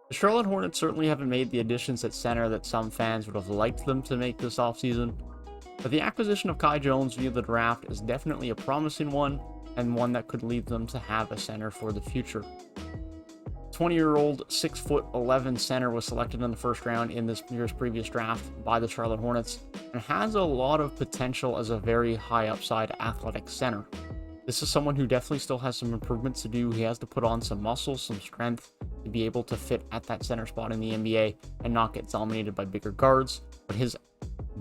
The Charlotte Hornets certainly haven't made the additions at center that some fans would have liked them to make this offseason, but the acquisition of Kai Jones via the draft is definitely a promising one, and one that could lead them to have a center for the future. 20-year-old 6'11" center was selected in the first round in this year's previous draft by the Charlotte Hornets and has a lot of potential as a very high upside athletic center. This is someone who definitely still has some improvements to do. He has to put on some muscle, some strength to be able to fit at that center spot in the NBA and not get dominated by bigger guards. But his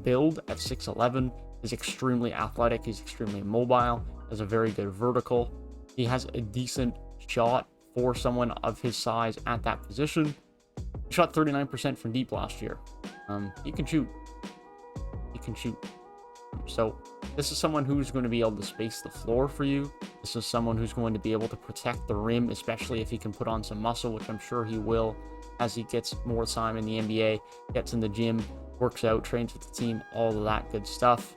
build at 6'11" is extremely athletic. He's extremely mobile, has a very good vertical. He has a decent shot for someone of his size at that position. He shot 39% from deep last year. He can shoot. He can shoot. So this is someone who's going to be able to space the floor for you. This is someone who's going to be able to protect the rim, especially if he can put on some muscle, which I'm sure he will as he gets more time in the NBA, gets in the gym, works out, trains with the team, all of that good stuff.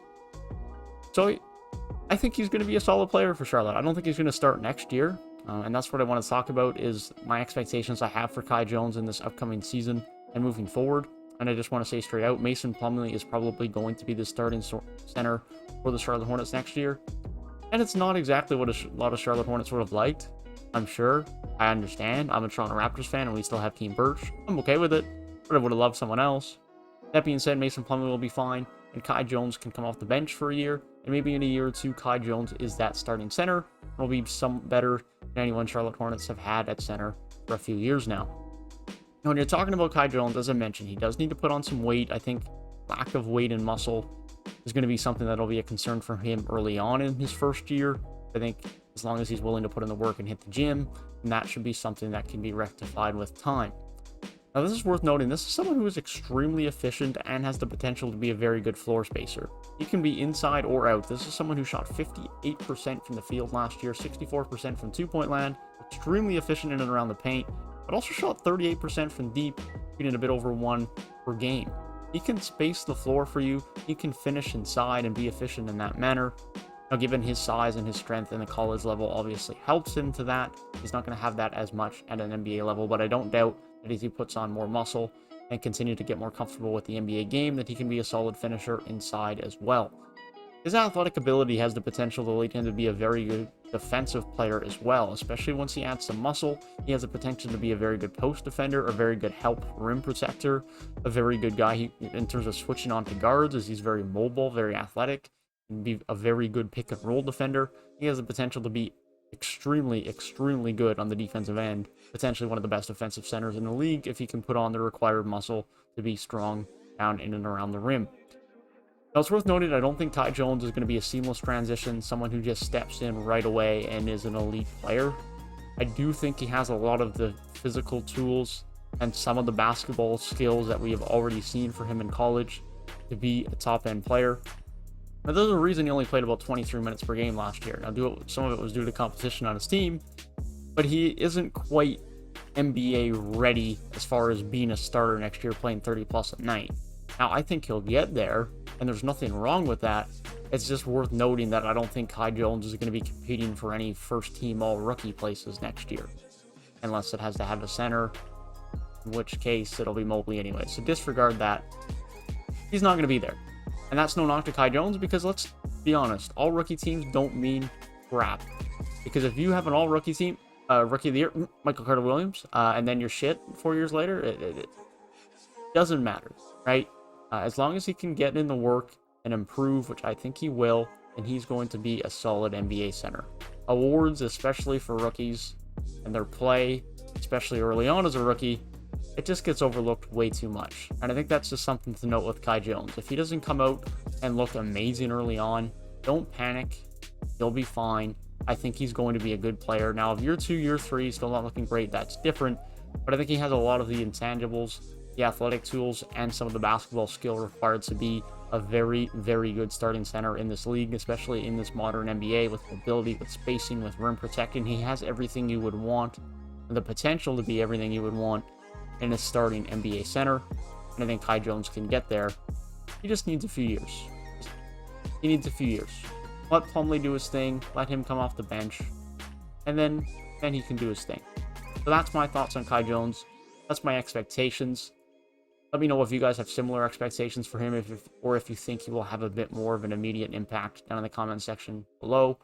So I think he's going to be a solid player for Charlotte. I don't think he's going to start next year. And that's what I want to talk about is my expectations I have for Kai Jones in this upcoming season and moving forward. And I just want to say straight out, Mason Plumlee is probably going to be the starting center for the Charlotte Hornets next year. And it's not exactly what a lot of Charlotte Hornets would have liked. I'm sure. I understand. I'm a Toronto Raptors fan and we still have Team Birch. I'm okay with it, but I would have loved someone else. That being said, Mason Plumlee will be fine, and Kai Jones can come off the bench for a year. And maybe in a year or two, Kai Jones is that starting center. Will be some better than anyone Charlotte Hornets have had at center for a few years now. Now, when you're talking about Kai Jones, as I mentioned, he does need to put on some weight. I think lack of weight and muscle is going to be something that'll be a concern for him early on in his first year. I think as long as he's willing to put in the work and hit the gym, then that should be something that can be rectified with time. Now, this is worth noting. This is someone who is extremely efficient and has the potential to be a very good floor spacer. He can be inside or out. This is someone who shot 58% from the field last year, 64% from two-point land, extremely efficient in and around the paint, but also shot 38% from deep, shooting a bit over 1 per game. He can space the floor for you. He can finish inside and be efficient in that manner. Now, given his size and his strength in the college level obviously helps him to that. He's not going to have that as much at an NBA level, but I don't doubt that as he puts on more muscle and continue to get more comfortable with the NBA game, that he can be a solid finisher inside as well. His athletic ability has the potential to lead him to be a very good defensive player as well, especially once he adds some muscle. He has the potential to be a very good post defender, a very good help rim protector, a very good guy in terms of switching on to guards, as he's very mobile, very athletic, and be a very good pick and roll defender. He has the potential to be extremely good on the defensive end, potentially one of the best offensive centers in the league if he can put on the required muscle to be strong down in and around the rim. Now, it's worth noting, I don't think Kai Jones is going to be a seamless transition, someone who just steps in right away and is an elite player. I do think he has a lot of the physical tools and some of the basketball skills that we have already seen for him in college to be a top-end player. Now, there's a reason he only played about 23 minutes per game last year. Now, some of it was due to competition on his team, but he isn't quite NBA ready as far as being a starter next year, playing 30+ a night. Now, I think he'll get there, and there's nothing wrong with that. It's just worth noting that I don't think Kai Jones is going to be competing for any first-team all-rookie places next year, unless it has to have a center, in which case it'll be Mobley anyway. So disregard that. He's not going to be there. And that's no knock to Kai Jones, because let's be honest, all rookie teams don't mean crap. Because if you have an all rookie team, rookie of the year, Michael Carter Williams, and then you're shit 4 years later, it doesn't matter, right? As long as he can get in the work and improve, which I think he will, and he's going to be a solid NBA center. Awards, especially for rookies and their play, especially early on as a rookie, it just gets overlooked way too much. And I think that's just something to note with Kai Jones. If he doesn't come out and look amazing early on, don't panic. He'll be fine. I think he's going to be a good player. Now, if year 2, year 3, still not looking great, that's different. But I think he has a lot of the intangibles, the athletic tools, and some of the basketball skill required to be a very good starting center in this league, especially in this modern NBA, with mobility, with spacing, with rim protecting. He has everything you would want, and the potential to be everything you would want in a starting NBA center, and I think Kai Jones can get there. He just needs a few years. He needs a few years. Let Plumlee do his thing, let him come off the bench, and then he can do his thing. So that's my thoughts on Kai Jones. That's my expectations. Let me know if you guys have similar expectations for him, or if you think he will have a bit more of an immediate impact down in the comment section below.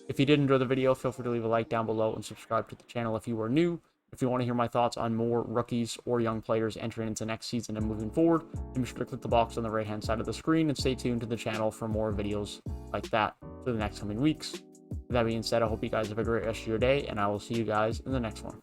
If you did enjoy the video, feel free to leave a like down below and subscribe to the channel if you are new. If you want to hear my thoughts on more rookies or young players entering into next season and moving forward, then be sure to click the box on the right-hand side of the screen and stay tuned to the channel for more videos like that for the next coming weeks. With that being said, I hope you guys have a great rest of your day, and I will see you guys in the next one.